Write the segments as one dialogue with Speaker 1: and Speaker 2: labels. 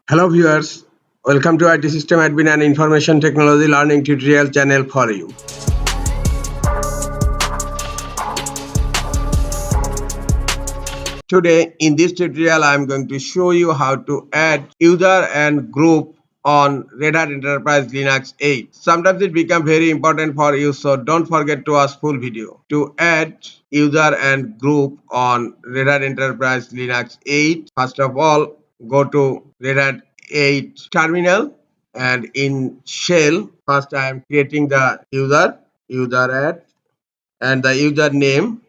Speaker 1: Hello viewers, welcome to IT System Admin and Information Technology Learning Tutorial channel for you. Today in this tutorial I am going to show you how to add user and group on Red Hat Enterprise Linux 8. Sometimes it becomes very important for you, so don't forget to watch full video. To add user and group on Red Hat Enterprise Linux 8, first of all go to Red Hat 8 terminal, and in shell first I am creating the user add, and the username,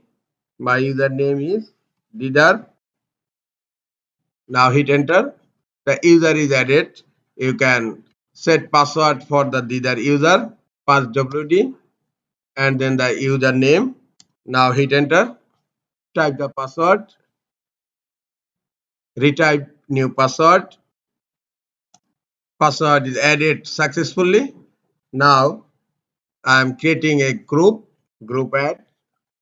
Speaker 1: my username is Didar. Now hit enter. The user is added. You can set password for the Didar user, pass WD, and then the username. Now hit enter. Type the password. Retype new password. Password is added successfully. Now I am creating a group add.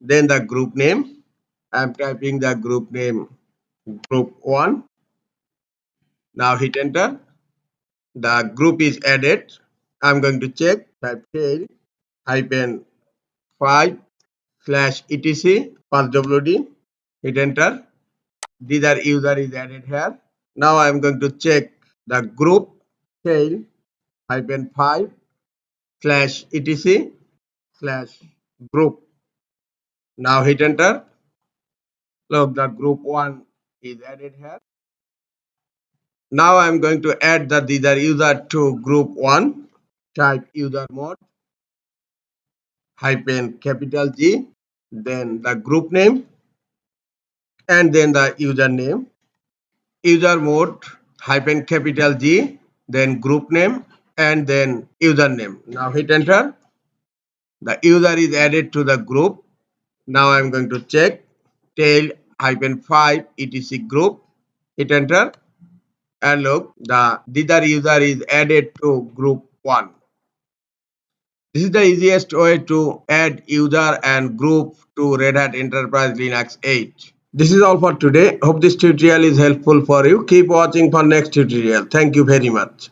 Speaker 1: Then the group name. I am typing the group name group 1. Now hit enter. The group is added. I'm going to check. Type tail -5 /etc pass WD, hit enter. These user is added here. Now I'm going to check the group tail -5 /etc/group. Now hit enter. Look, the group 1 is added here. Now I'm going to add the user to group 1. Type user mode -G, then the group name, and then the username. User mode -G, then group name, and then username. Now hit enter. The user is added to the group. Now I'm going to check tail -5 etc group. Hit enter, and look, the user is added to group 1. This is the easiest way to add user and group to Red Hat Enterprise Linux 8. This is all for today. Hope this tutorial is helpful for you. Keep watching for next tutorial. Thank you very much.